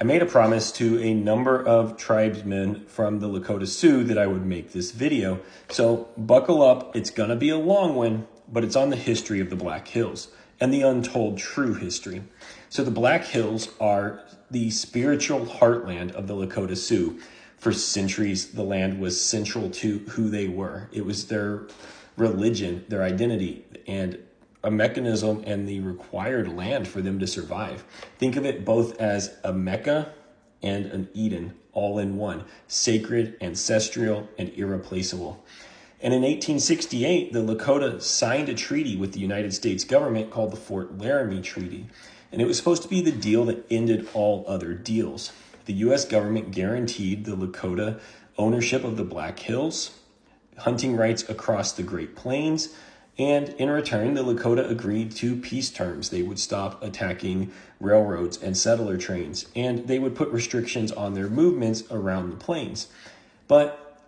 I made a promise to a number of tribesmen from the Lakota Sioux that I would make this video. So buckle up, it's gonna be a long one, but it's on the history of the Black Hills and the untold true history. So the Black Hills are the spiritual heartland of the Lakota Sioux. For centuries, the land was central to who they were. It was their religion, their identity, and a mechanism and the required land for them to survive. Think of it both as a Mecca and an Eden, all in one, sacred, ancestral, and irreplaceable. And in 1868, the Lakota signed a treaty with the United States government called the Fort Laramie Treaty. And it was supposed to be the deal that ended all other deals. The U.S. government guaranteed the Lakota ownership of the Black Hills, hunting rights across the Great Plains, and in return, the Lakota agreed to peace terms. They would stop attacking railroads and settler trains, and they would put restrictions on their movements around the plains. But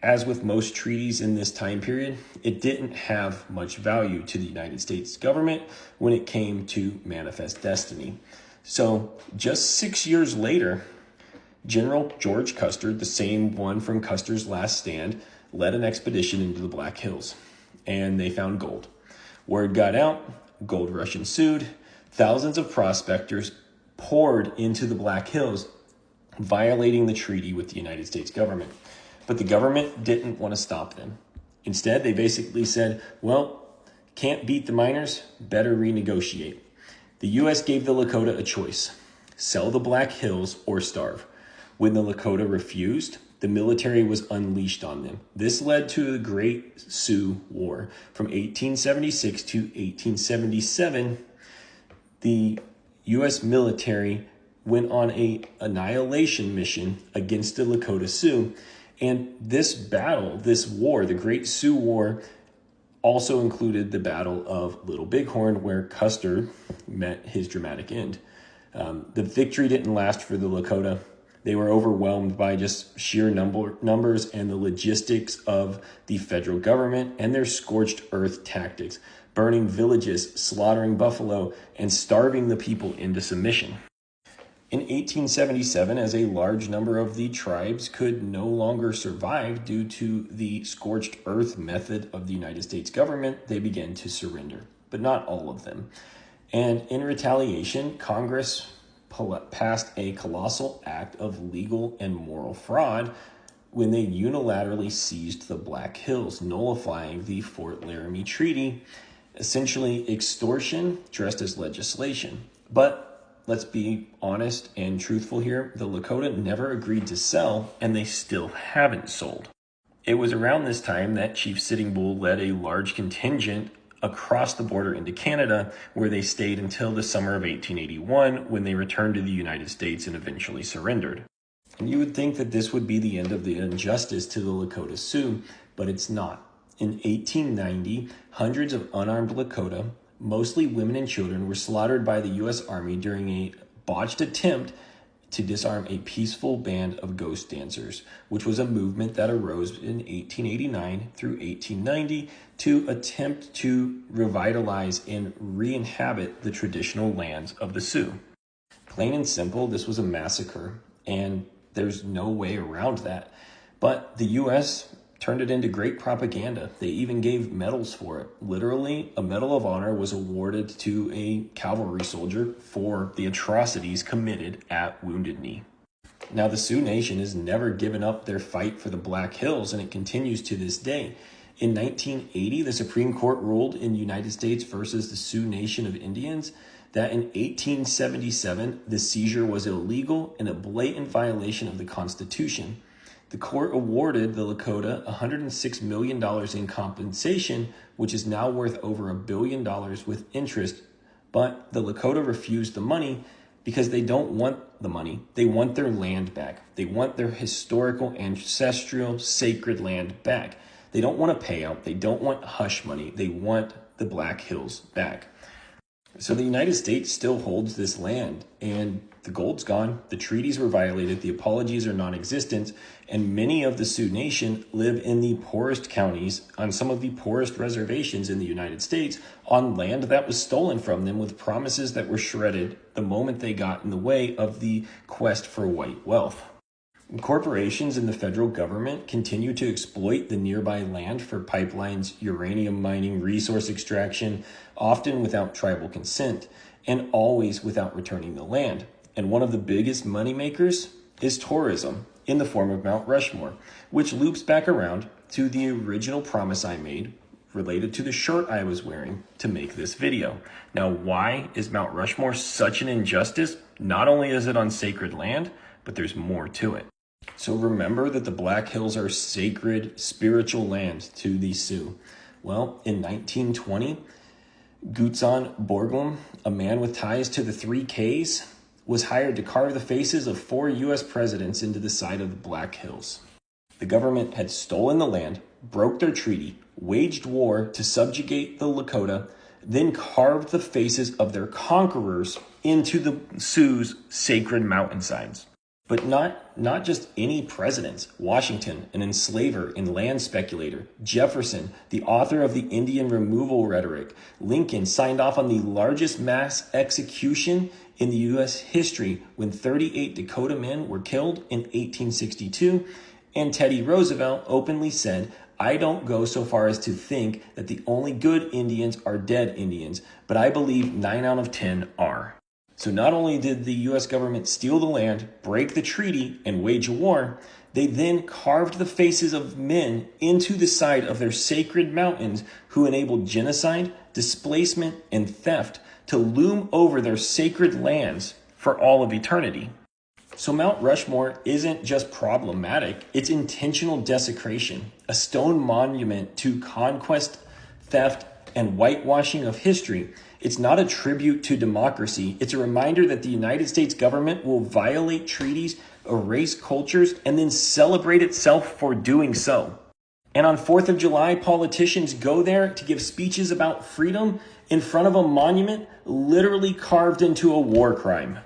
as with most treaties in this time period, it didn't have much value to the United States government when it came to manifest destiny. So just 6 years later, General George Custer, the same one from Custer's Last Stand, led an expedition into the Black Hills, and they found gold. Word got out, gold rush ensued, thousands of prospectors poured into the Black Hills, violating the treaty with the United States government. But the government didn't want to stop them. Instead, they basically said, well, can't beat the miners, better renegotiate. The U.S. gave the Lakota a choice: sell the Black Hills or starve. When the Lakota refused, the military was unleashed on them. This led to the Great Sioux War. From 1876 to 1877, the U.S. military went on an annihilation mission against the Lakota Sioux. And this battle, this war, the Great Sioux War, also included the Battle of Little Bighorn, where Custer met his dramatic end. The victory didn't last for the Lakota. They were overwhelmed by just sheer numbers and the logistics of the federal government and their scorched earth tactics, burning villages, slaughtering buffalo, and starving the people into submission. In 1877, as a large number of the tribes could no longer survive due to the scorched earth method of the United States government, they began to surrender, but not all of them. And in retaliation, Congress passed a colossal act of legal and moral fraud when they unilaterally seized the Black Hills, nullifying the Fort Laramie Treaty, essentially extortion dressed as legislation. But let's be honest and truthful here, the Lakota never agreed to sell, and they still haven't sold. It was around this time that Chief Sitting Bull led a large contingent across the border into Canada, where they stayed until the summer of 1881, when they returned to the United States and eventually surrendered. And you would think that this would be the end of the injustice to the Lakota Sioux, but it's not. In 1890, hundreds of unarmed Lakota, mostly women and children, were slaughtered by the U.S. Army during a botched attempt to disarm a peaceful band of ghost dancers, which was a movement that arose in 1889 through 1890 to attempt to revitalize and re-inhabit the traditional lands of the Sioux. Plain and simple, this was a massacre, and there's no way around that. But the U.S. turned it into great propaganda. They even gave medals for it. Literally, a Medal of Honor was awarded to a cavalry soldier for the atrocities committed at Wounded Knee. Now, the Sioux Nation has never given up their fight for the Black Hills, and it continues to this day. In 1980, the Supreme Court ruled in United States versus the Sioux Nation of Indians that in 1877, the seizure was illegal and a blatant violation of the Constitution. The court awarded the Lakota $106 million in compensation, which is now worth over $1 billion with interest. But the Lakota refused the money because they don't want the money. They want their land back. They want their historical, ancestral, sacred land back. They don't want a payout. They don't want hush money. They want the Black Hills back. So the United States still holds this land, and the gold's gone. The treaties were violated. The apologies are non-existent. And many of the Sioux Nation live in the poorest counties on some of the poorest reservations in the United States on land that was stolen from them with promises that were shredded the moment they got in the way of the quest for white wealth. Corporations and the federal government continue to exploit the nearby land for pipelines, uranium mining, resource extraction, often without tribal consent, and always without returning the land. And one of the biggest moneymakers is tourism in the form of Mount Rushmore, which loops back around to the original promise I made related to the shirt I was wearing to make this video. Now, why is Mount Rushmore such an injustice? Not only is it on sacred land, but there's more to it. So remember that the Black Hills are sacred spiritual land to the Sioux. Well, in 1920, Gutzon Borglum, a man with ties to the 3Ks, was hired to carve the faces of 4 U.S. presidents into the side of the Black Hills. The government had stolen the land, broke their treaty, waged war to subjugate the Lakota, then carved the faces of their conquerors into the Sioux's sacred mountainsides. But not just any presidents. Washington, an enslaver and land speculator. Jefferson, the author of the Indian removal rhetoric. Lincoln signed off on the largest mass execution in the U.S. history when 38 Dakota men were killed in 1862. And Teddy Roosevelt openly said, "I don't go so far as to think that the only good Indians are dead Indians, but I believe 9 out of 10 are." So not only did the U.S. government steal the land, break the treaty, and wage a war, they then carved the faces of men into the side of their sacred mountains who enabled genocide, displacement, and theft to loom over their sacred lands for all of eternity. So Mount Rushmore isn't just problematic, it's intentional desecration, a stone monument to conquest, theft, and whitewashing of history. It's not a tribute to democracy. It's a reminder that the United States government will violate treaties, erase cultures, and then celebrate itself for doing so. And on 4th of July, politicians go there to give speeches about freedom in front of a monument literally carved into a war crime.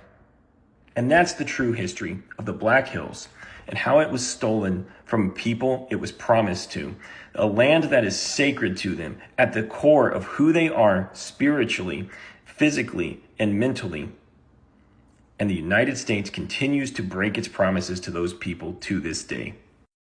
And that's the true history of the Black Hills and how it was stolen from people it was promised to. A land that is sacred to them, at the core of who they are spiritually, physically, and mentally. And the United States continues to break its promises to those people to this day.